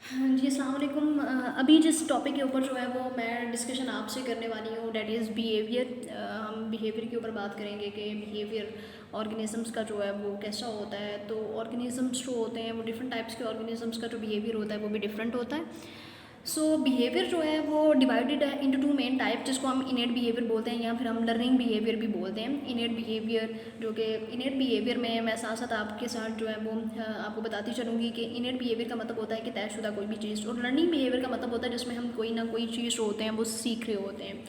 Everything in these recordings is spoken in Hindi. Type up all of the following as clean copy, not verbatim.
हाँ जी, अस्सलाम वालेकुम। अभी जिस टॉपिक के ऊपर जो है वो मैं डिस्कशन आपसे करने वाली हूँ, डैट इज़ बिहेवियर। हम बिहेवियर के ऊपर बात करेंगे कि बिहेवियर ऑर्गेनिजम्स का जो है वो कैसा होता है। तो ऑर्गेनिजम्स जो होते हैं वो डिफरेंट टाइप्स के ऑर्गेनिजम्स का जो बिहेवियर होता है वो भी डिफरेंट होता है। सो बिहेवियर जो है वो डिवाइडेड है इंटू टू मेन टाइप, जिसको हम इनेट बिहेवियर बोलते हैं या फिर हम लर्निंग बिहेवियर भी बोलते हैं। इनेट बिहेवियर जो कि इनेट बिहेवियर में मैं साथ साथ आपके साथ जो है वो आपको बताती चलूँगी कि इनेट बिहेवियर का मतलब होता है कि तयशुदा कोई भी चीज़, और लर्निंग बिहेवियर का मतलब होता है जिसमें हम कोई ना कोई चीज़ होते हैं वो सीख रहे होते हैं।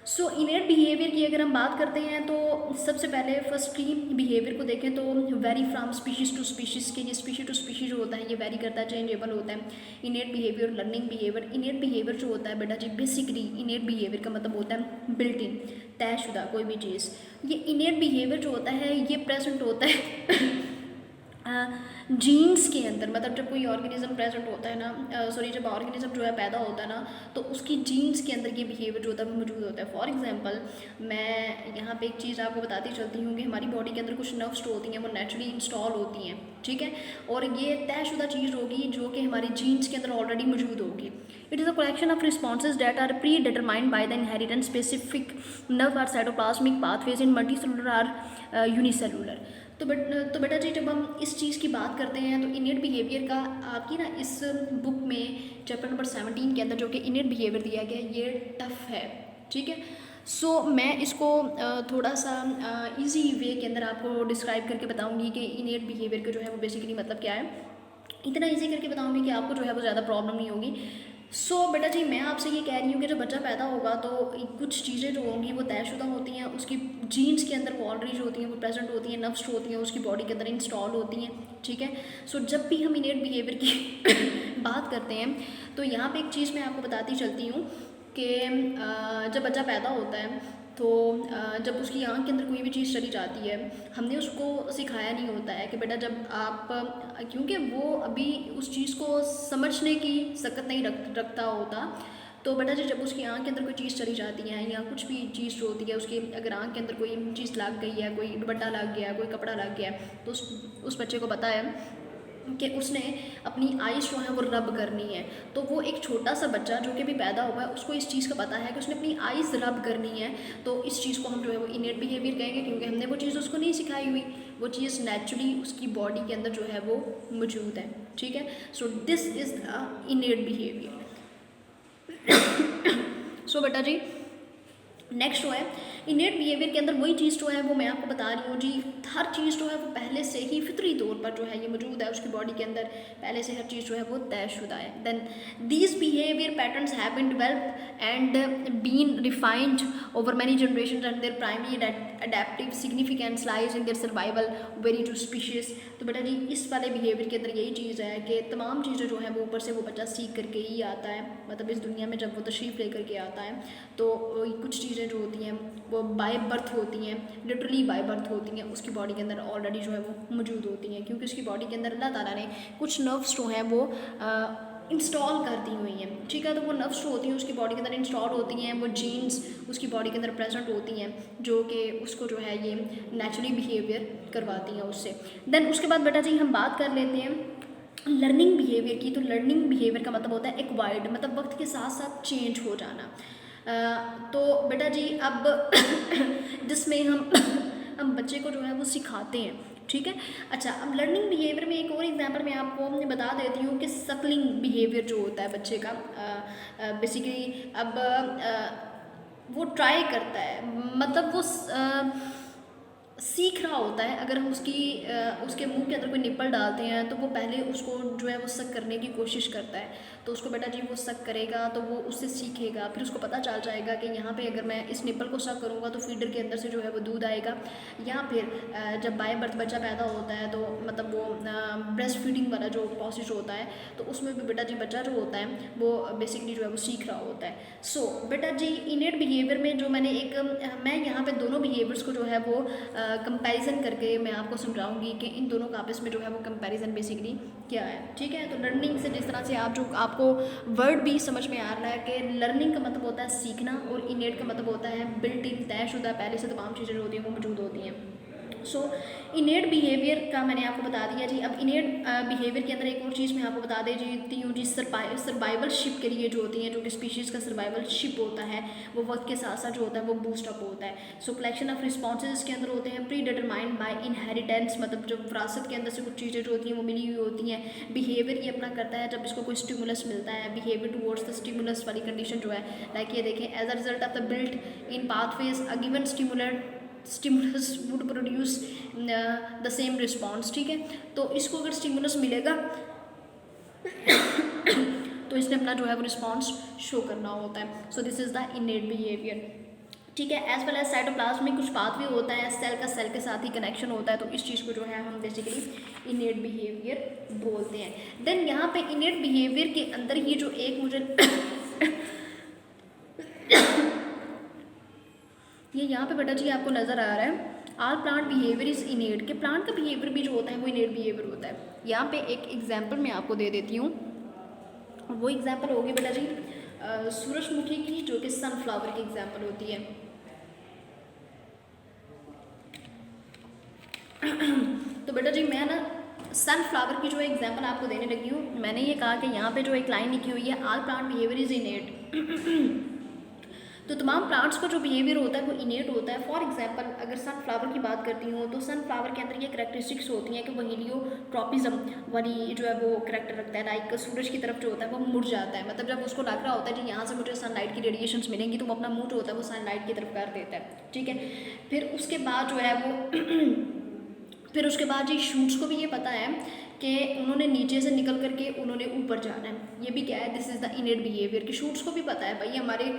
सो इनेट बिहेवियर की अगर हम बात करते हैं तो सबसे पहले फर्स्टली बिहेवियर को देखें तो vary from species to species के, ये स्पीशी टू स्पीशी जो होता है ये वेरी करता है, चेंजेबल होता है। इनेट बिहेवियर, लर्निंग बिहेवियर। इनेट बिहेवियर जो होता है बेटा जी, बेसिकली इनेट बिहेवियर का मतलब होता है बिल्ट इन, तयशुदा कोई भी चीज़। ये इनेट बिहेवियर जो होता है ये प्रेजेंट होता है जीन्स के अंदर। मतलब जब कोई ऑर्गेनिज्म प्रेजेंट होता है ना, सॉरी, जब ऑर्गेनिज्म जो है पैदा होता है ना, तो उसकी जीन्स के अंदर ये बिहेवियर जो होता है वो मौजूद होता है। फॉर एग्जांपल मैं यहाँ पे एक चीज़ आपको बताती चलती हूँ कि हमारी बॉडी के अंदर कुछ नर्व्स होती हैं वो नेचुरली इंस्टॉल होती हैं, ठीक है। और ये तयशुदा चीज़ होगी जो कि हमारी जीन्स के अंदर ऑलरेडी मौजूद होगी। It is a collection of responses that are predetermined by the inherent specific nerve or cytoplasmic pathways in multicellular or unicellular. तो बेटा जी, जब हम इस चीज़ की बात करते हैं तो इनेट बिहेवियर का आपकी ना इस बुक में चैप्टर नंबर 17 के अंदर जो कि इनेट बिहेवियर दिया गया है ये टफ है, ठीक है। सो मैं इसको थोड़ा सा इजी वे के अंदर आपको डिस्क्राइब करके बताऊंगी कि इनेट बिहेवियर का जो है वो बेसिकली मतलब क्या है। इतना इजी करके बताऊंगी कि आपको जो है वो ज़्यादा प्रॉब्लम नहीं होगी। बेटा जी, मैं आपसे ये कह रही हूँ कि जब बच्चा पैदा होगा तो कुछ चीज़ें जो होंगी वो तयशुदा होती हैं, उसकी जीन्स के अंदर वो ऑलरेडी जो होती हैं वो प्रेजेंट होती हैं, नर्व्स होती हैं उसकी बॉडी के अंदर इंस्टॉल होती हैं, ठीक है। जब भी हम इनेट बिहेवियर की बात करते हैं तो यहाँ पे एक चीज़ मैं आपको बताती चलती हूँ कि जब बच्चा पैदा होता है तो जब उसकी आँख के अंदर कोई भी चीज़ चली जाती है, हमने उसको सिखाया नहीं होता है कि बेटा जब आप, क्योंकि वो अभी उस चीज़ को समझने की सकत नहीं रखता होता। तो बेटा जी, जब उसकी आँख के अंदर कोई चीज़ चली जाती है या कुछ भी चीज़ जो होती है उसकी, अगर आँख के अंदर कोई चीज़ लग गई है, कोई दुपट्टा लग गया, कोई कपड़ा लग गया, तो उस बच्चे को पता है कि उसने अपनी आइज़ जो है वो रब करनी है। तो वो एक छोटा सा बच्चा जो कि भी पैदा हुआ है उसको इस चीज़ का पता है कि उसने अपनी आइज़ रब करनी है। तो इस चीज़ को हम जो है वो इनेट बिहेवियर कहेंगे, क्योंकि हमने वो चीज़ उसको नहीं सिखाई हुई, वो चीज़ नेचुरली उसकी बॉडी के अंदर जो है वो मौजूद है, ठीक है। This is the innate behaviour. बेटा जी, नेक्स्ट जो है इनेट बिहेवियर के अंदर वही चीज़ जो है वो मैं आपको बता रही हूँ जी, हर चीज़ जो है वो पहले से ही फितरी तौर पर जो है ये मौजूद है उसकी बॉडी के अंदर, पहले से हर चीज़ जो है वो तयशुदा है। Then these behaviour patterns have been developed and been refined over many generation and their primary adaptive significance lies in their survival vary to species. तो बेटा जी, इस वाले बिहेवियर के अंदर यही चीज़ है कि तमाम चीज़ें जो है वो ऊपर से वो बच्चा सीख करके ही आता है। मतलब इस दुनिया में जब वो तशरीफ़ ले करके आता है तो कुछ चीज़ें जो होती हैं वो बाय बर्थ होती हैं, लिटरली बाय बर्थ होती हैं, उसकी बॉडी के अंदर ऑलरेडी जो है वो मौजूद होती हैं, क्योंकि उसकी बॉडी के अंदर अल्लाह ताला ने कुछ नर्व्स जो हैं वो इंस्टॉल कर दी हुई हैं, ठीक है। तो वो नर्व्स जो होती हैं उसकी बॉडी के अंदर इंस्टॉल होती हैं, वो जीन्स उसकी बॉडी के अंदर प्रेजेंट होती हैं जो कि उसको जो है ये नेचुरली बिहेवियर करवाती हैं उससे। देन उसके बाद बेटा जी हम बात कर लेते हैं लर्निंग बिहेवियर की। तो लर्निंग बिहेवियर का मतलब होता है एक्वायर्ड, मतलब वक्त के साथ साथ चेंज हो जाना। तो बेटा जी, अब जिसमें हम बच्चे को जो है वो सिखाते हैं, ठीक है। अच्छा, अब लर्निंग बिहेवियर में एक और एग्जांपल मैं आपको बता देती हूँ कि सकलिंग बिहेवियर जो होता है बच्चे का, बेसिकली अब वो ट्राई करता है, मतलब वो सीख रहा होता है। अगर हम उसके मुंह के अंदर कोई निप्पल डालते हैं तो वो पहले उसको जो है वो सक करने की कोशिश करता है। तो उसको बेटा जी वो सक करेगा तो वो उससे सीखेगा, फिर उसको पता चल जाएगा कि यहाँ पे अगर मैं इस निप्पल को सक करूँगा तो फीडर के अंदर से जो है वो दूध आएगा। या फिर जब बाय बर्थ बच्चा पैदा होता है तो मतलब वो ब्रेस्ट फीडिंग वाला जो प्रोसेस होता है तो उसमें भी बेटा जी बच्चा जो होता है वो बेसिकली जो है वो सीख रहा होता है। बेटा जी, इनेट बिहेवियर में जो मैंने मैं यहाँ पे दोनों बिहेवियर्स को जो है वो कंपैरिजन करके मैं आपको समझाऊंगी कि इन दोनों का आपस में जो है वो कंपैरिजन बेसिकली क्या है, ठीक है। तो लर्निंग से जिस तरह से आपको वर्ड भी समझ में आ रहा है कि लर्निंग का मतलब होता है सीखना और इनेट का मतलब होता है बिल्ट इन, तयशुदा, पहले से तमाम चीज़ें जो होती हैं वो मौजूद होती हैं। सो इनेट बिहेवियर का मैंने आपको बता दिया जी। अब इनेट बिहेवियर के अंदर एक और चीज़ मैं आपको बता देती हूँ जी, सर्वाइवलशिप के लिए जो होती है, जो कि स्पीशीज़ का सर्वाइवलशिप होता है वो वक्त के साथ साथ जो होता है वो बूस्ट अप होता है। सो कलेक्शन ऑफ रिस्पॉन्सेज के अंदर होते हैं प्री डिटरमाइंड बाय इनहेरिटेंस, मतलब जब विरासत के अंदर से कुछ चीज़ें जो होती हैं वो मिली हुई होती हैं। बिहेवियर ये अपना करता है जब इसको कोई स्टिमुलस मिलता है, बिहेवियर टुवर्ड्स द स्टिमुलस वाली कंडीशन जो है, लाइक ये देखें, as a result of the built in pathways a given stimulus would produce the same response. ठीक है, तो इसको अगर स्टिमुलस मिलेगा तो इसने अपना जो है वो रिस्पॉन्स शो करना होता है। So this is the innate behaviour. ठीक है, एज वेल एज साइटोप्लाज्म में कुछ पाथवे होता है, सेल का सेल के साथ ही कनेक्शन होता है, तो इस चीज़ को जो है हम बेसिकली इनेट बिहेवियर बोलते हैं। देन यहाँ पे इनेट बिहेवियर के अंदर ही जो एक मुझे ये यहाँ पे बेटा जी आपको नज़र आ रहा है, आल प्लांट बिहेवियर इज़ इनेट, के प्लांट का बिहेवियर भी जो होता है वो इनेट बिहेवियर होता है। यहाँ पे एक एग्जाम्पल मैं आपको दे देती हूँ, वो एग्जाम्पल होगी बेटा जी सूरजमुखी की, जो कि सनफ्लावर की एग्जाम्पल होती है। तो बेटा जी मैं ना सनफ्लावर की जो एग्जाम्पल आपको देने लगी हूँ। मैंने ये कहा कि यहाँ पे जो एक लाइन लिखी हुई है, आल प्लांट बिहेवियर इज़ इनेट, तो तमाम प्लांट्स का जो बिहेवियर होता है वो इनेट होता है। फॉर एग्जांपल अगर सनफ्लावर की बात करती हूँ तो सनफ्लावर के अंदर ये करेक्टरिस्टिक्स होती हैं कि वो हीलियोट्रॉपिज्म वाली जो है वो करेक्टर रखता है, लाइक सूरज की तरफ जो होता है वो मुड़ जाता है, मतलब जब उसको लग रहा होता है कि यहाँ से मुझे सनलाइट की रेडिएशंस मिलेंगी तो वो अपना मुँह जो होता है वो सनलाइट की तरफ कर देता है। ठीक है, फिर उसके बाद जो है वो फिर उसके बाद जी शूट्स को भी ये पता है कि उन्होंने नीचे से निकल करके उन्होंने ऊपर जाना है। ये भी क्या है, this is the innate behaviour, कि शूट्स को भी पता है भाई हमारे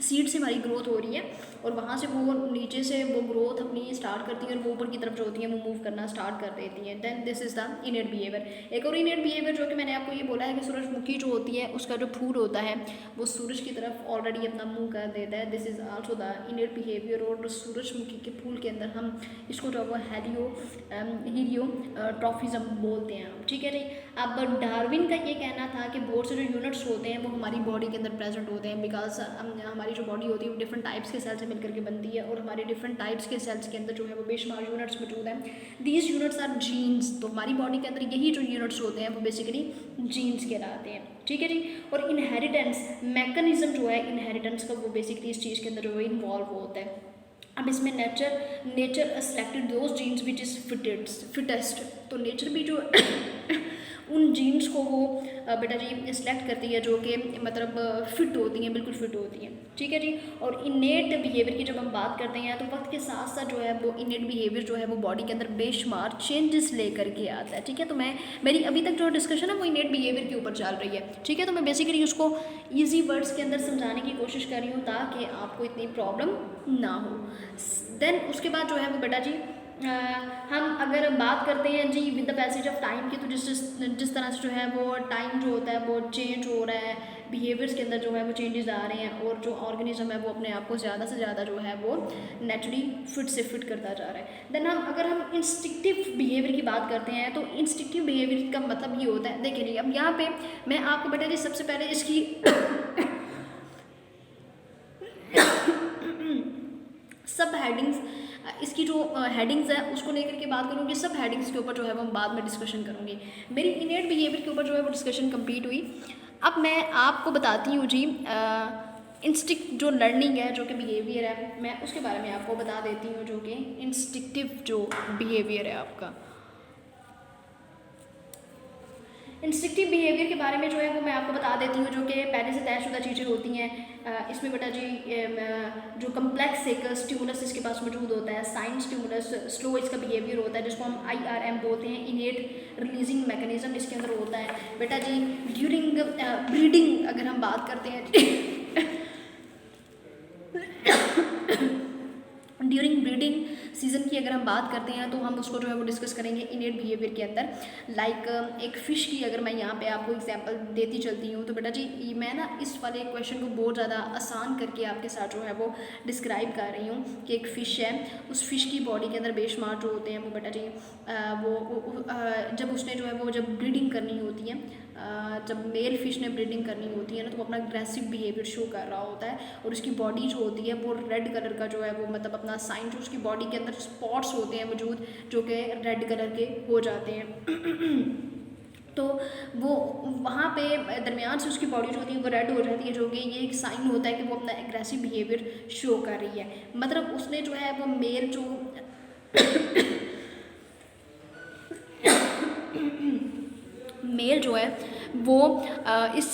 सीड से हमारी ग्रोथ हो रही है और वहाँ से वो नीचे से वो ग्रोथ अपनी स्टार्ट करती है और वो ऊपर की तरफ जो होती है वो मूव करना स्टार्ट कर देती हैं। Then this is the innate behaviour. एक और इनेट बिहेवियर जो कि मैंने आपको ये बोला है कि सूरजमुखी जो होती है उसका जो फूल होता है वो सूरज की तरफ ऑलरेडी अपना मुँह कर देता है। This is also the innate behaviour. और सूरजमुखी के फूल के अंदर हम इसको जो वो हीलियोट्रॉपिज्म बोलते हैं। ठीक है जी। अब डार्विन का ये कहना था कि बहुत से जो यूनिट्स होते हैं वो हमारी बॉडी के अंदर प्रेजेंट होते हैं, बिकॉज हमारी जो बॉडी होती है वो डिफरेंट टाइप्स के सेल से मिलकर के बनती है और हमारे डिफरेंट टाइप्स के सेल्स के अंदर जो है वो बेशुमार यूनिट्स मौजूद हैं। दीज यूनिट्स आर जीन्स, तो हमारी बॉडी के अंदर यही जो यूनिट्स होते हैं वो बेसिकली जीन्स कहलाते हैं। ठीक है जी। और इनहेरिटेंस मैकेनिज्म जो है इनहेरिटेंस का वो बेसिकली इस चीज़ के अंदर जो है इन्वॉल्व होता है। अब इसमें nature selected those jeans which is fittest, तो नेचर भी जो उन जीन्स को वो बेटा जी सिलेक्ट करती है जो कि मतलब फिट होती हैं, बिल्कुल फिट होती हैं। ठीक है जी। और इनेट बिहेवियर की जब हम बात करते हैं तो वक्त के साथ साथ जो है वो इनेट बिहेवियर जो है वो बॉडी के अंदर बेशुमार चेंजेस लेकर के आता है। ठीक है, तो मेरी अभी तक जो डिस्कशन है वो इनेट बिहेवियर के ऊपर चल रही है। ठीक है, तो मैं बेसिकली उसको ईजी वर्ड्स के अंदर समझाने की कोशिश कर रही हूँ ताकि आपको इतनी प्रॉब्लम ना हो। देन उसके बाद जो है वो बेटा जी हम अगर बात करते हैं जी with the passage of time की, तो जिस तरह से जो है वो टाइम जो होता है वो चेंज हो रहा है, बिहेवियर्स के अंदर जो है वो चेंजेस आ रहे हैं और जो ऑर्गेनिज्म है वो अपने आप को ज़्यादा से ज़्यादा जो है वो नेचुरली फिट से फिट करता जा रहा है। देन अगर हम इंस्टिक्टिव बिहेवियर की बात करते हैं तो इंस्टिक्टिव बिहेवियर का मतलब ये होता है, देखिए नहीं अब यहाँ पे मैं आपको बेटा जी सबसे पहले इसकी सब हेडिंग्स, इसकी जो हेडिंग्स है उसको लेकर के बात करूँगी। सब हेडिंग्स के ऊपर जो है वो हम बाद में डिस्कशन करूँगी। मेरी इनेट बिहेवियर के ऊपर जो है वो डिस्कशन कंप्लीट हुई। अब मैं आपको बताती हूँ जी इंस्टिक्ट जो लर्निंग है, जो कि बिहेवियर है, मैं उसके बारे में आपको बता देती हूँ, जो कि इंस्टिक्टिव जो बिहेवियर है आपका। इंस्टिक्टिव बिहेवियर के बारे में जो है वो मैं आपको बता देती हूँ, जो कि पहले से तयशुदा चीज़ें होती हैं। इसमें बेटा जी जो कम्प्लेक्स एक स्टिमुलस इसके पास मौजूद होता है, साइन स्टिमुलस, स्लो इसका बिहेवियर होता है जिसको हम IRM बोलते हैं, इनेट रिलीजिंग मैकेनिज्म इसके अंदर होता है। बेटा जी ड्यूरिंग ब्रीडिंग अगर हम बात करते हैं ड्यूरिंग ब्रीडिंग सीजन की अगर हम बात करते हैं तो हम उसको जो है वो डिस्कस करेंगे इनेट बिहेवियर के अंदर। लाइक एक फ़िश की अगर मैं यहाँ पे आपको एग्जांपल देती चलती हूँ तो बेटा जी मैं ना इस वाले क्वेश्चन को बहुत ज़्यादा आसान करके आपके साथ जो है वो डिस्क्राइब कर रही हूँ कि एक फ़िश है, उस फिश की बॉडी के अंदर बेशुमार जो होते हैं वो बेटा जी जब उसने जो है वो जब ब्रीडिंग करनी होती है, जब मेल फिश ने ब्रीडिंग करनी होती है ना तो वो अपना अग्रेसिव बिहेवियर शो कर रहा होता है और उसकी बॉडी जो होती है वो रेड कलर का जो है वो मतलब अपना साइन, जो उसकी बॉडी के अंदर स्पॉट्स होते हैं मौजूद जो कि रेड कलर के हो जाते हैं तो वो वहाँ पे दरमियान से उसकी बॉडी जो होती है वो रेड हो जाती है, जो कि ये एक साइन होता है कि वो अपना एग्रेसिव बिहेवियर शो कर रही है। मतलब उसने जो है वो मेल जो मेल जो है वो इस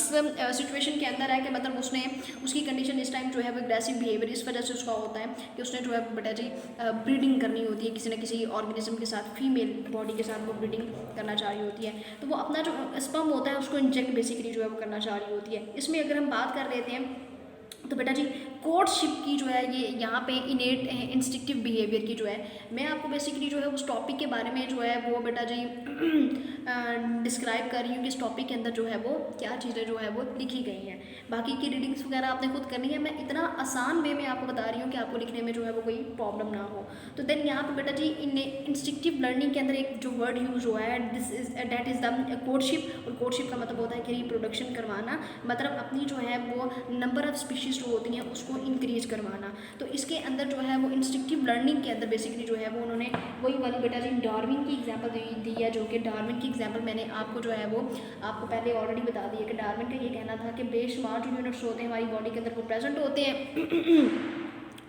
सिचुएशन के अंदर है कि मतलब उसने उसकी कंडीशन इस टाइम जो है वो एग्रेसिव बिहेवियर इस वजह से उसका होता है कि उसने जो है बेटा जी ब्रीडिंग करनी होती है किसी न किसी ऑर्गेनिज्म के साथ, फीमेल बॉडी के साथ वो ब्रीडिंग करना चाह रही होती है, तो वो अपना जो स्पर्म होता है उसको इंजेक्ट बेसिकली जो है वो करना चाह रही होती है। इसमें अगर हम बात कर लेते हैं तो बेटा जी कोर्टशिप की जो है ये यहाँ पे इनेट इंस्टिक्टिव बिहेवियर की जो है मैं आपको बेसिकली जो है उस टॉपिक के बारे में जो है वो बेटा जी डिस्क्राइब कर रही हूँ कि इस टॉपिक के अंदर जो है वो क्या चीज़ें जो है वो लिखी गई हैं। बाकी की रीडिंग्स वगैरह आपने खुद करनी है, मैं इतना आसान वे में आपको बता रही हूँ कि आपको लिखने में जो है वो कोई प्रॉब्लम ना हो। तो देन यहाँ पे बेटा जी इन इंस्टिक्टिव लर्निंग के अंदर एक जो वर्ड यूज़ हुआ है डेट इज़ द कोर्टशिप, और कोर्टशिप का मतलब होता है कि रिप्रोडक्शन करवाना, मतलब अपनी जो है वो नंबर ऑफ स्पीशीज़ जो होती हैं उसको इंक्रीज करवाना। तो इसके अंदर जो है वो इंस्टिक्टिव लर्निंग के अंदर बेसिकली जो है वो उन्होंने वही वाली बेटा जी डार्विन की एग्जांपल दी है, जो कि डार्विन की एग्जांपल मैंने आपको जो है वो आपको पहले ऑलरेडी बता दी है कि डार्विन का ये कहना था कि बेशुमार जो यूनिट्स होते हैं हमारी बॉडी के अंदर वो प्रेजेंट होते हैं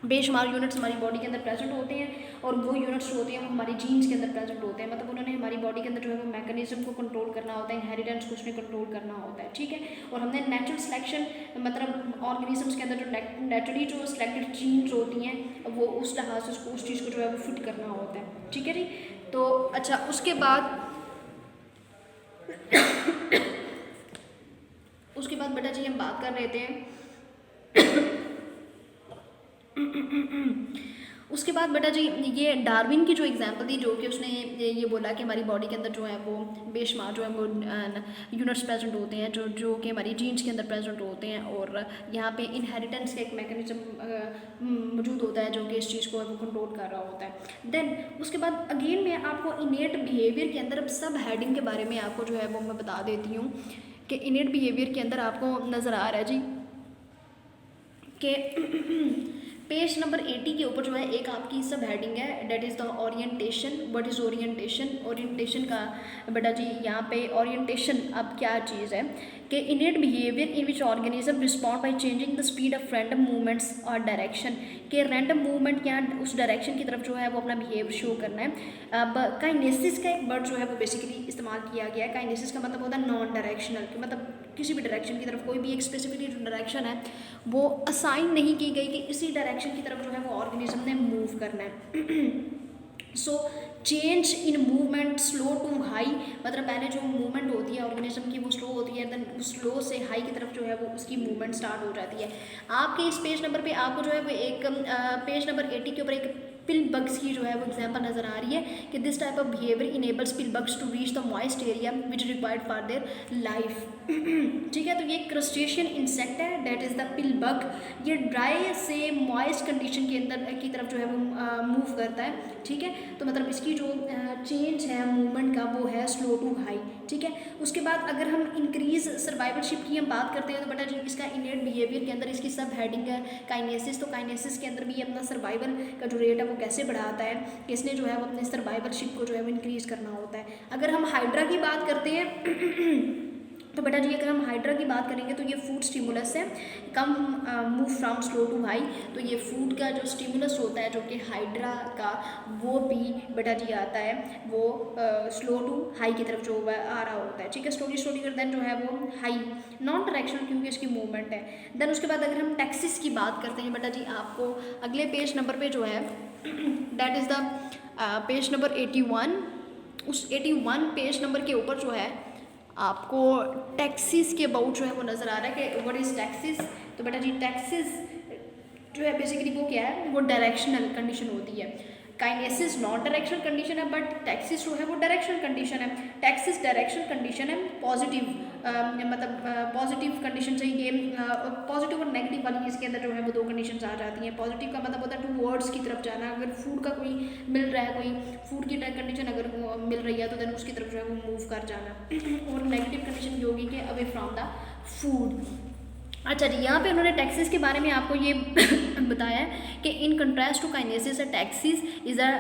बेशुमार यूनिट्स हमारी बॉडी के अंदर प्रेजेंट होते हैं और वो यूनिट्स होते हैं वो हमारी जीन्स के अंदर प्रेजेंट होते हैं। मतलब उन्होंने हमारी बॉडी के अंदर जो है वो मैकेनिज्म को कंट्रोल करना होता है, इनहेरिटेंस को उसने कंट्रोल करना होता है, ठीक है। और हमने नेचुरल सिलेक्शन मतलब ऑर्गेनिजम्स के अंदर जो नेचुरली जो सिलेक्टेड जीन्स होती हैं वो उस लिहाज से उसको उस चीज़ को जो है वो फिट करना होता है, ठीक है जी। तो अच्छा उसके बाद बेटा जी हम बात कर रहे थे उसके बाद बेटा जी ये डार्विन की जो एग्जांपल थी, जो कि उसने ये बोला कि हमारी बॉडी के अंदर जो है वो बेशुमार जो है वो यूनिट्स प्रेजेंट होते हैं जो कि हमारी जीन्स के अंदर प्रेजेंट होते हैं और यहाँ पे इनहेरिटेंस का एक मैकेनिज्म मौजूद होता है जो कि इस चीज़ को वो कंट्रोल कर रहा होता है। देन उसके बाद अगेन मैं आपको इनेट बिहेवियर के अंदर सब हेडिंग के बारे में आपको जो है वो मैं बता देती हूँ कि इनेट बिहेवियर के अंदर आपको नज़र आ रहा है जी कि पेज नंबर 80 के ऊपर जो है एक आपकी सब हेडिंग है, that is the orientation. What is orientation? Orientation का बेटा जी यहाँ पे ओरिएंटेशन अब क्या चीज़ है कि इनेट behaviour in which organism respond by changing the speed of random movements और डायरेक्शन, के रैंडम मूवमेंट या उस डायरेक्शन की तरफ जो है वो अपना बिहेव शो करना है। अब काइनेसिस का एक वर्ड जो है वो बेसिकली इस्तेमाल किया गया है। काइनेसिस का मतलब होता है नॉन डायरेक्शनल, मतलब किसी भी डायरेक्शन की तरफ कोई भी एक स्पेसिफिकली जो डायरेक्शन है वो असाइन नहीं की गई कि इसी डायरेक्शन की तरफ जो है वो ऑर्गेनिज्म ने मूव करना है। So change in movement slow to high, मतलब पहले जो मूवमेंट होती है ऑर्गेनिज्म की वो स्लो होती है, देन स्लो से हाई की तरफ जो है वो उसकी मूवमेंट स्टार्ट हो जाती है। आपके इस पेज नंबर पे आपको जो है वो एक पेज नंबर 80 के ऊपर एक पिल बग्स की जो है वो एग्जांपल नज़र आ रही है कि this type of behaviour enables pill bugs to reach the moist area which required for their life, ठीक है। तो ये क्रस्टेशियन इंसेक्ट है, that is the pill bug. ये ड्राई से मॉइस्ट कंडीशन के अंदर की तरफ जो है वो मूव करता है, ठीक है। तो मतलब इसकी जो चेंज है मूवमेंट का वो है स्लो टू हाई, ठीक है। उसके बाद अगर हम इंक्रीज सर्वाइवलशिप की हम बात करते हैं तो बेटा जी इसका इनेट बिहेवियर के अंदर इसकी सब हेडिंग है काइनेसिस। तो काइनेसिस के अंदर भी अपना सर्वाइवल का जो रेट है वो कैसे बढ़ाता है, इसने जो है वो अपने सर्वाइवलशिप को जो है वो इंक्रीज करना होता है। अगर हम हाइड्रा की बात करते हैं तो बेटा जी अगर हम हाइड्रा की बात करेंगे तो ये फूड स्टिमुलस है, come move from slow to high. तो ये फूड का जो स्टिमुलस होता है जो कि हाइड्रा का वो भी बेटा जी आता है वो स्लो टू हाई की तरफ जो आ रहा होता है, ठीक है। स्लोली कर देन जो है वो हाई नॉन डायरेक्शनल क्योंकि इसकी मूवमेंट है। देन उसके बाद अगर हम टैक्सिस की बात करते हैं बेटा जी आपको अगले पेज नंबर पे जो है that is the page number 81, उस 81 पेज नंबर के ऊपर जो है आपको टैक्सीज के अबाउट जो है वो नज़र आ रहा है कि व्हाट इज़ टैक्सीज। तो बेटा जी टैक्सीज जो है बेसिकली वो क्या है, वो डायरेक्शनल कंडीशन होती है। काइनेसिस नॉन डायरेक्शनल कंडीशन है, बट टैक्सिस जो है वो डायरेक्शनल कंडीशन है। टैक्सिस डायरेक्शनल कंडीशन है, पॉजिटिव मतलब पॉजिटिव कंडीशन चाहिए, पॉजिटिव और नेगेटिव वाली इसके अंदर जो है वो दो कंडीशंस आ जाती हैं। पॉजिटिव का मतलब होता है टूवर्ड्स की तरफ जाना, अगर फूड का कोई मिल रहा है, कोई फूड की कंडीशन अगर मिल रही है तो देन उसकी तरफ जो है वो मूव कर जाना। और नेगेटिव कंडीशन ये होगी कि अवे फ्रॉम द फूड। अच्छा जी, यहाँ पे उन्होंने टैक्सिस के बारे में आपको ये बताया है कि in contrast to kinesis taxis is a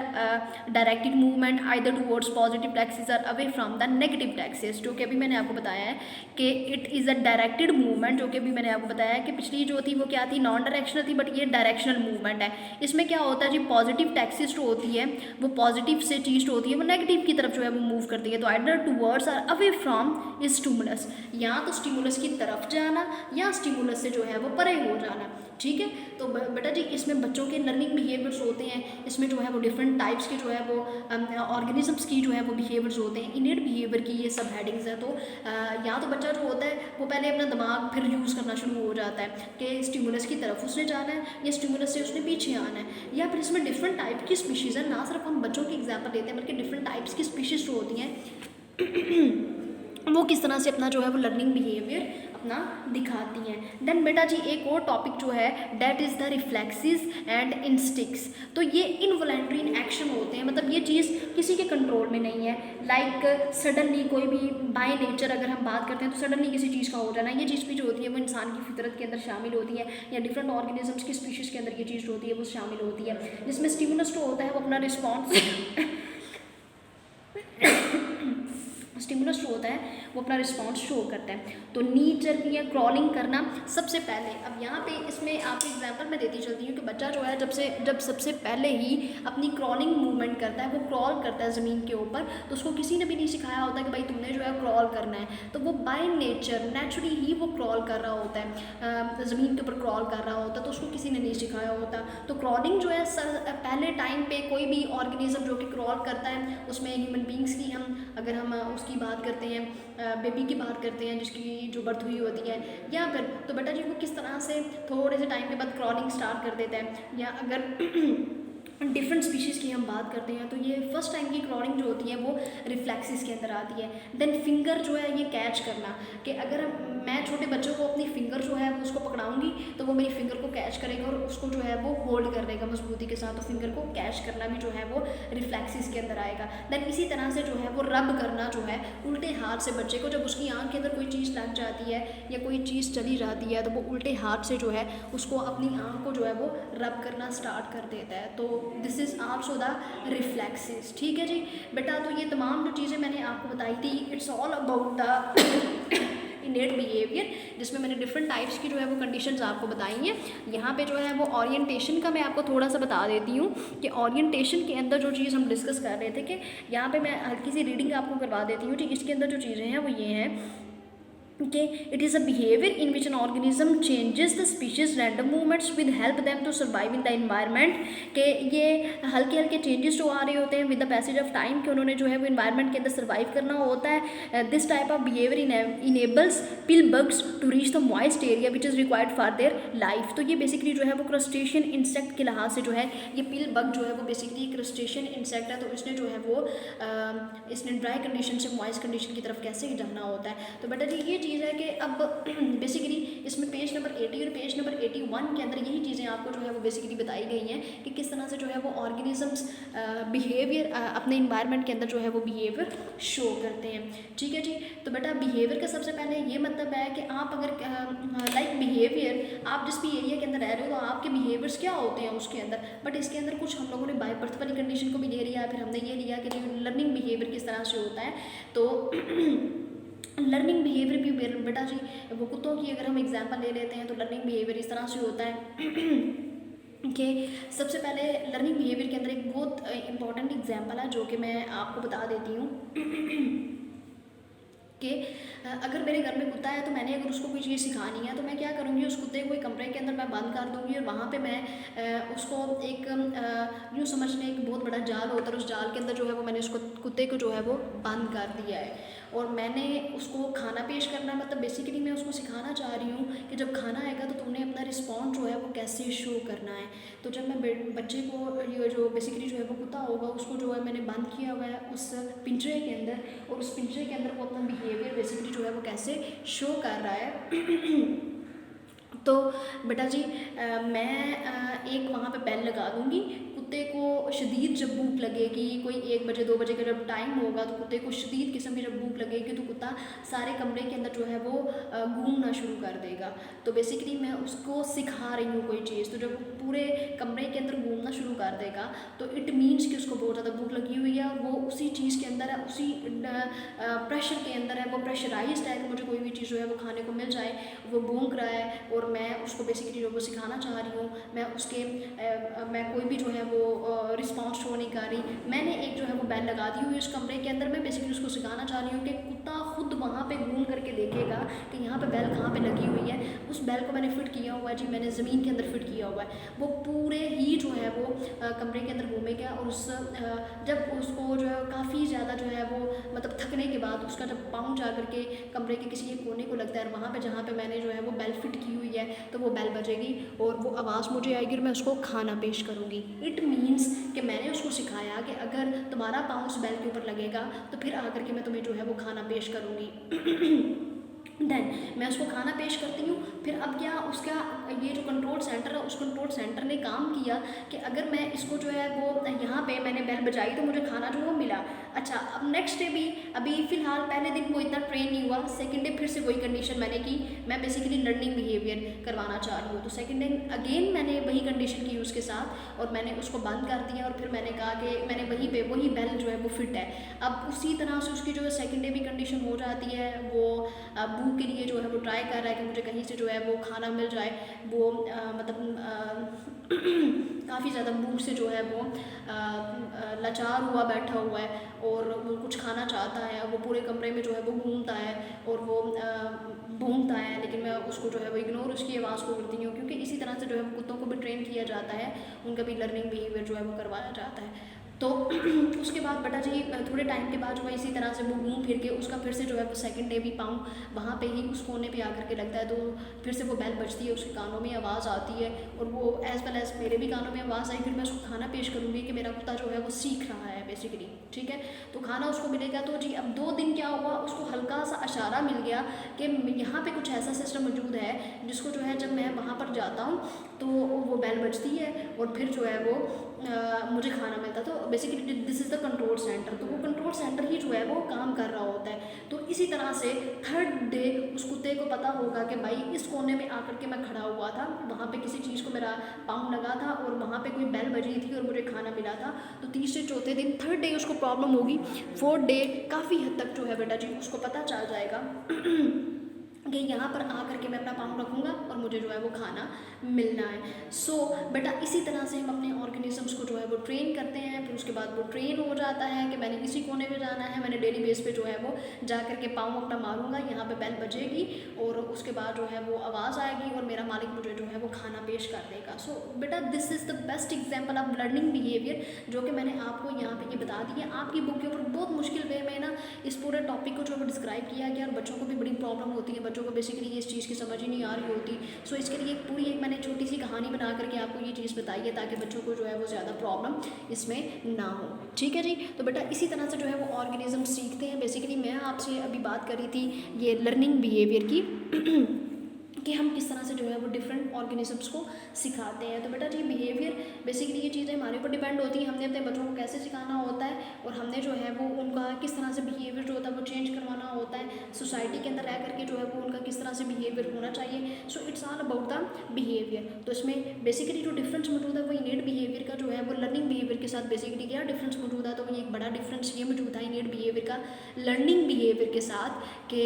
directed movement either towards positive taxis or away from the negative taxis, जो कि अभी मैंने आपको बताया है कि it is a directed movement, जो कि अभी मैंने आपको बताया है कि पिछली जो थी वो क्या थी, नॉन डायरेक्शनल थी, बट ये डायरेक्शनल मूवमेंट है। इसमें क्या होता है जी, पॉजिटिव टैक्सिस जो होती है वो पॉजिटिव से चीज़ जो होती है वो नेगेटिव की तरफ जो है वो मूव करती है। तो either towards or away from is stimulus, या तो स्टिमुलस की तरफ जाना या स्टिमुलस से जो है वो परे हो जाना। ठीक है, तो बेटा जी इसमें बच्चों के लर्निंग बिहेवियर्स होते हैं, इसमें जो है वो डिफरेंट टाइप्स के जो है वो ऑर्गेनिजम्स की जो है वो बिहेवियर्स होते हैं। इनेट बिहेवियर की ये सब हेडिंग्स हैं। तो या तो बच्चा जो होता है वो पहले अपना दिमाग फिर यूज़ करना शुरू हो जाता है कि स्टिमुलस की तरफ उसने जाना है या स्टिमुलस से उसने पीछे आना है, या फिर इसमें डिफरेंट टाइप की स्पीशीज़ है। ना सिर्फ हम बच्चों की एग्जाम्पल लेते हैं बल्कि डिफरेंट टाइप्स की स्पीशीज़ जो होती हैं वो किस तरह से अपना जो है वो लर्निंग बिहेवियर अपना दिखाती हैं। देन बेटा जी एक और टॉपिक जो है that is the reflexes and instincts. तो ये इनवॉलंटरी एक्शन होते हैं, मतलब ये चीज़ किसी के कंट्रोल में नहीं है। लाइक सडनली कोई भी बाय नेचर अगर हम बात करते हैं तो सडनली किसी चीज़ का हो जाना, ये चीज़ भी जो होती है वो इंसान की फितरत के अंदर शामिल होती है, या डिफरेंट ऑर्गेनिजम्स की स्पीशीज़ के अंदर ये चीज़ जो होती है वो शामिल होती है, जिसमें स्टिमुलस जो होता है वो अपना रिस्पॉन्स स्टिमुलस जो होता है वो अपना रिस्पॉन्स शो करता है। तो नीड जर्किंग या क्रॉलिंग करना सबसे पहले, अब यहाँ पे इसमें आपको एग्जांपल मैं देती चलती हूँ कि बच्चा जो है जब सबसे पहले ही अपनी क्रॉलिंग मूवमेंट करता है, वो क्रॉल करता है ज़मीन के ऊपर, तो उसको किसी ने भी नहीं सिखाया होता कि भाई तुमने जो है क्रॉल करना है, तो वो बाय नेचर नेचुरली ही वो क्रॉल कर रहा होता है, ज़मीन के ऊपर क्रॉल कर रहा होता है, तो उसको किसी ने नहीं सिखाया होता। तो क्रॉलिंग जो है पहले टाइम पे कोई भी ऑर्गेनिज्म जो कि क्रॉल करता है, उसमें ह्यूमन बींग्स की अगर हम उसकी बात करते हैं, बेबी की बात करते हैं जिसकी जो बर्थ हुई होती है, या फिर तो बेटा जी वो किस तरह से थोड़े से टाइम के बाद क्रॉलिंग स्टार्ट कर देता है। या अगर डिफरेंट स्पीशीज़ की हम बात करते हैं तो ये फर्स्ट टाइम की क्रॉलिंग जो होती है वो रिफ्लेक्सिस के अंदर आती है। देन फिंगर जो है ये कैच करना, कि अगर मैं छोटे बच्चों को अपनी फिंगर जो है वो उसको पकड़ाऊंगी तो वो मेरी फिंगर को कैच करेगा और उसको जो है वो होल्ड कर देगा मजबूती के साथ, तो फिंगर को कैच करना भी जो है वो रिफ्लेक्सिस के अंदर आएगा। देन इसी तरह से जो है वो रब करना जो है उल्टे हाथ से, बच्चे को जब उसकी आँख के अंदर कोई चीज़ लग जाती है या कोई चीज़ चली जाती है तो वो उल्टे हाथ से जो है उसको अपनी आँख को जो है वो रब करना स्टार्ट कर देता है। तो this is also the reflexes. ठीक है जी बेटा, तो ये तमाम जो चीज़ें मैंने आपको बताई थी, it's all about the innate behaviour, जिसमें मैंने डिफरेंट टाइप्स की जो है वो कंडीशंस आपको बताई हैं। यहाँ पे जो है वो ओरिएंटेशन का मैं आपको थोड़ा सा बता देती हूँ कि ओरिएंटेशन के अंदर जो चीज़ हम डिस्कस कर रहे थे, कि यहाँ पे मैं हल्की सी रीडिंग आपको करवा देती हूँ। ठीक, इसके अंदर जो चीज़ें हैं वो ये हैं कि it is a behaviour in which an organism changes the species random movements with help them to survive in the environment, कि ये हल्के हल्के चेंजेस जो आ रहे होते हैं with the passage of time, कि उन्होंने जो है वो इन्वायरमेंट के अंदर सर्वाइव करना होता है। This type of behaviour enables pill bugs to reach the moist area which is required for their life. तो ये बेसिकली जो है वो क्रस्टेशियन इंसेक्ट के लिहाज से जो है ये पिल बग जो है वो बेसिकली क्रस्टेशियन इंसेक्ट है, तो इसने जो है वो इसने ड्राई कंडीशन से मॉइस्ट कंडीशन की तरफ कैसे जाना होता है। तो बेटा जी ये चीज़ है कि अब बेसिकली इसमें पेज नंबर 80 और पेज नंबर 81 के अंदर यही चीज़ें आपको जो है वो बेसिकली बताई गई हैं कि किस तरह से जो है वो ऑर्गेनिजम्स बिहेवियर अपने इन्वायरमेंट के अंदर जो है वो बिहेवियर शो करते हैं। ठीक है जी, तो बेटा बिहेवियर का सबसे पहले ये मतलब है कि आप अगर लाइक बिहेवियर आप जिस भी एरिया के अंदर रह रहे हो तो आपके बिहेवियर्स क्या होते हैं उसके अंदर, बट इसके अंदर कुछ हम लोगों ने बाय बर्थ वाली कंडीशन को भी ले लिया, फिर हमने ये लिया कि लर्निंग बिहेवियर किस तरह से होता है। तो लर्निंग बिहेवियर भी बेटा जी वो कुत्तों की अगर हम एग्जांपल ले लेते हैं तो लर्निंग बिहेवियर इस तरह से होता है कि सबसे पहले लर्निंग बिहेवियर के अंदर एक बहुत इंपॉर्टेंट एग्जांपल है जो कि मैं आपको बता देती हूँ कि अगर मेरे घर में कुत्ता है तो मैंने अगर उसको कोई चीज़ सिखानी है तो मैं क्या करूँगी, उस कुत्ते को एक कमरे के अंदर मैं बंद कर दूँगी और वहाँ पे मैं उसको एक यूँ समझ लें एक बहुत बड़ा जाल होता है, उस जाल के अंदर जो है वो मैंने उसको कुत्ते को जो है वो बंद कर दिया है। और मैंने उसको खाना पेश करना है, मतलब बेसिकली मैं उसको सिखाना चाह रही हूँ कि जब खाना आएगा तो तुमने अपना रिस्पॉन्स जो है वो कैसे शो करना है। तो जब मैं बच्चे को ये जो बेसिकली जो है वो कुत्ता होगा उसको जो है मैंने बंद किया हुआ है उस पिंजरे के अंदर, और उस पिंजरे के अंदर वो अपना बिहेवियर बेसिकली जो है वो कैसे शो कर रहा है। तो बेटा जी मैं एक वहाँ पे बेल लगा दूँगी। कुत्ते को शदीद जब भूख लगेगी, कोई 1 बजे 2 बजे का जब टाइम होगा तो कुत्ते को शदीद किस्म की जब भूख लगेगी तो कुत्ता सारे कमरे के अंदर जो है वो घूमना शुरू कर देगा। तो बेसिकली मैं उसको सिखा रही हूँ कोई चीज़, तो जब वो पूरे कमरे के अंदर घूमना शुरू कर देगा तो इट मीन्स कि उसको बहुत ज़्यादा भूख लगी हुई है, और वो उसी चीज़ के अंदर है, उसी प्रेशर के अंदर है, वो प्रेशराइज्ड है कि मुझे कोई भी चीज़ जो है वो खाने को मिल जाए। वो भूख रहा है और मैं उसको बेसिकली जो वो सिखाना चाह रही हूँ, मैं कोई भी जो है वो रिस्पॉन्स शो नहीं कर रही। मैंने एक जो है वो बेल लगा दी हुई है उस कमरे के अंदर। मैं बेसिकली उसको सिखाना चाह रही हूँ कि कुत्ता खुद वहाँ पे घूम करके देखेगा कि यहाँ पे बेल कहाँ पे लगी हुई है। उस बेल को मैंने फिट किया हुआ है जी, मैंने ज़मीन के अंदर फिट किया हुआ है। वो पूरे ही जो है वो कमरे के अंदर घूमेगा, और जब उसको जो है काफ़ी ज़्यादा जो है वो मतलब थकने के बाद उसका जब पाँव जा करके कमरे के किसी एक कोने को लगता है, वहाँ पे जहाँ पे मैंने जो है वो बेल फिट की हुई है, तो वो बेल बजेगी और वो आवाज़ मुझे आएगी और मैं उसको खाना पेश करूँगी। इट मीन्स कि मैंने उसको सिखाया कि अगर तुम्हारा पाँव उस बेल के ऊपर लगेगा तो फिर आकर के मैं तुम्हें जो है वो खाना पेश करूँगी। देन मैं उसको खाना पेश करती हूँ। फिर अब क्या उसका ये जो कंट्रोल सेंटर है, उस कंट्रोल सेंटर ने काम किया कि अगर मैं इसको जो है वो यहाँ पे मैंने बेल बजाई तो मुझे खाना जो है वो मिला। अच्छा, अब नेक्स्ट डे भी अभी फ़िलहाल पहले दिन वो इतना ट्रेन नहीं हुआ, सेकंड डे फिर से वही कंडीशन मैंने की। मैं बेसिकली लर्निंग बिहेवियर करवाना चाह रही हूँ, तो सेकंड डे अगेन मैंने वही कंडीशन की उसके साथ, और मैंने उसको बंद कर दिया, और फिर मैंने कहा कि मैंने वहीं पे वही बेल जो है वो फिट है। अब उसी तरह से उसकी जो सेकंड डे भी कंडीशन हो जाती है, वो भूख के लिए जो है वो ट्राई कर रहा है कि मुझे कहीं से जो है वो खाना मिल जाए। वो काफ़ी ज़्यादा भूख से जो है वो लाचार हुआ बैठा हुआ है, और वो कुछ खाना चाहता है। वो पूरे कमरे में जो है वो घूमता है और वो भूंगता है, लेकिन मैं उसको जो है वो इग्नोर उसकी आवाज़ को करती हूँ, क्योंकि इसी तरह से जो है वो कुत्तों को भी ट्रेन किया जाता है, उनका भी लर्निंग बिहेवियर जो है वो करवाया जाता है। तो उसके बाद बेटा जी थोड़े टाइम के बाद जो है इसी तरह से वो घूम फिर के उसका फिर से जो है वो सेकंड डे भी पाऊँ वहाँ पे ही उस कोने पे आकर के लगता है, तो फिर से वो बेल बजती है, उसके कानों में आवाज़ आती है, और वो एज़ वेल एज़ मेरे भी कानों में आवाज़ आई। फिर मैं उसको खाना पेश करूँगी कि मेरा कुत्ता जो है वो सीख रहा है बेसिकली, ठीक है। तो खाना उसको मिलेगा। तो जी अब 2 दिन क्या हुआ, उसको हल्का सा इशारा मिल गया कि यहाँ पे कुछ ऐसा सिस्टम मौजूद है जिसको जो है जब मैं वहाँ पर जाता हूँ तो वो बेल बजती है और फिर जो है वो मुझे खाना मिलता। तो basically this is the control centre. तो वो कंट्रोल सेंटर ही जो है वो काम कर रहा होता है। तो इसी तरह से थर्ड डे उस कुत्ते को पता होगा कि भाई इस कोने में आकर के मैं खड़ा हुआ था, वहाँ पे किसी चीज़ को मेरा पाँव लगा था और वहाँ पे कोई बेल बजी थी और मुझे खाना मिला था। तो तीसरे चौथे दिन थर्ड डे उसको प्रॉब्लम होगी, फोर्थ डे काफ़ी हद तक जो है बेटा जी उसको पता चल जाएगा कि यहाँ पर आकर के मैं अपना पाँव रखूँगा और मुझे जो है वो खाना मिलना है। सो बेटा इसी तरह से हम अपने ऑर्गेनिजम्स को जो है वो ट्रेन करते हैं। फिर उसके बाद वो ट्रेन हो जाता है कि मैंने इसी कोने में जाना है, मैंने डेली बेस पे जो है वो जा कर के पाँव अपना मारूंगा, यहाँ पे बेल बजेगी और उसके बाद जो है वो आवाज़ आएगी और मेरा मालिक मुझे जो है वो खाना पेश कर देगा। सो बेटा this is the best example of learning behaviour जो कि मैंने आपको यहाँ पे ये बता दी है। आपकी बुक के ऊपर बहुत मुश्किल वे में ना इस पूरे टॉपिक को जो है वो डिस्क्राइब किया गया और बच्चों को भी बड़ी प्रॉब्लम होती है, बच्चों को बेसिकली इस चीज़ की समझ ही नहीं आ रही होती। सो इसके लिए पूरी एक मैंने छोटी सी कहानी बना करके आपको ये चीज़ बताई है ताकि बच्चों को जो है वो ज़्यादा प्रॉब्लम इसमें ना हो। ठीक है जी। तो बेटा इसी तरह से जो है वो ऑर्गेनिज्म सीखते हैं। बेसिकली मैं आपसे अभी बात कर रही थी ये लर्निंग बिहेवियर की कि हम किस तरह से जो है वो डिफरेंट ऑर्गेनिजम्स को सिखाते हैं। तो बेटा जी बिहेवियर बेसिकली ये चीज़ें हमारे ऊपर डिपेंड होती हैं, हमने अपने बच्चों को कैसे सिखाना होता है और हमने जो है वो उनका किस तरह से बिहेवियर जो होता है वो चेंज करवाना होता है। सोसाइटी के अंदर रह करके जो है वो उनका किस तरह से बिहेवियर होना चाहिए। So it's all about the behaviour. तो इसमें बेसिकली जो डिफरेंस मौजूद है वो इनेट बिहेवियर का जो है वो लर्निंग बिहेवियर के साथ बेसिकली क्या डिफरेंस मौजूद है। तो ये एक बड़ा डिफरेंस ये मौजूद है इनेट बिहेवियर का लर्निंग बिहेवियर के साथ कि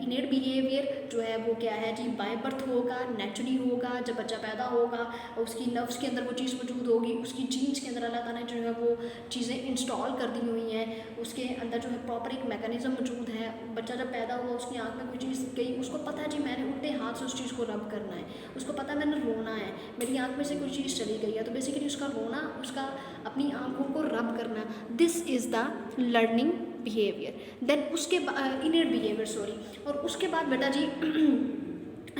इनेट बिहेवियर जो है वो क्या है जी बाय बर्थ होगा, नेचुरली होगा। जब बच्चा पैदा होगा उसकी नर्व्स के अंदर वो चीज़ मौजूद होगी, उसकी जीन्स के अंदर अल्लाह ताला ने जो है वो चीज़ें इंस्टॉल कर दी हुई हैं, उसके अंदर जो है प्रॉपर एक मैकेनिज्म मौजूद है। बच्चा जब पैदा हुआ उसकी आँख में कोई चीज़ गई, उसको पता है जी मैंने उल्टे हाथ से उस चीज़ को रब करना है, उसको पता है मैंने रोना है, मेरी आँख में से कोई चीज़ चली गई है, तो बेसिकली उसका रोना, उसका अपनी आँखों को रब करना, this is the learning behaviour, then उसके इनर बिहेवियर सॉरी, और उसके बाद बेटा जी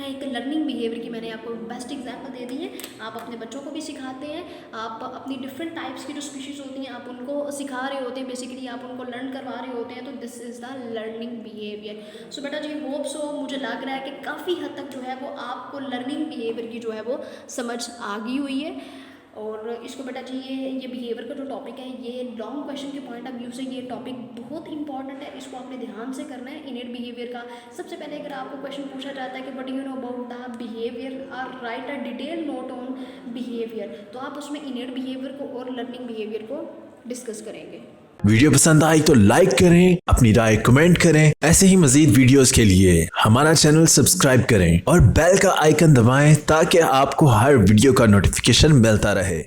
एक लर्निंग बिहेवियर की मैंने आपको बेस्ट एग्जांपल दे दी है। आप अपने बच्चों को भी सिखाते हैं, आप अपनी डिफरेंट टाइप्स की जो स्पीशीज़ होती हैं आप उनको सिखा रहे होते हैं, बेसिकली आप उनको लर्न करवा रहे होते हैं, तो this is the learning behaviour. So बेटा जी होप सो, मुझे लग रहा है कि काफ़ी हद तक जो है वो आपको लर्निंग बिहेवियर की जो है वो समझ आ गई हुई है। और इसको बेटा जी ये बिहेवियर का जो टॉपिक है, ये लॉन्ग क्वेश्चन के पॉइंट ऑफ व्यू से ये टॉपिक बहुत इंपॉर्टेंट है, इसको आपने ध्यान से करना है। इनेट बिहेवियर का सबसे पहले अगर आपको क्वेश्चन पूछा जाता है कि what do you know about the behaviour और write a detail note on behaviour, तो आप उसमें इनेट बिहेवियर को और लर्निंग बिहेवियर को डिस्कस करेंगे। वीडियो पसंद आई तो लाइक करें, अपनी राय कमेंट करें। ऐसे ही मजीद वीडियोस के लिए हमारा चैनल सब्सक्राइब करें और बेल का आइकन दबाएं ताकि आपको हर वीडियो का नोटिफिकेशन मिलता रहे।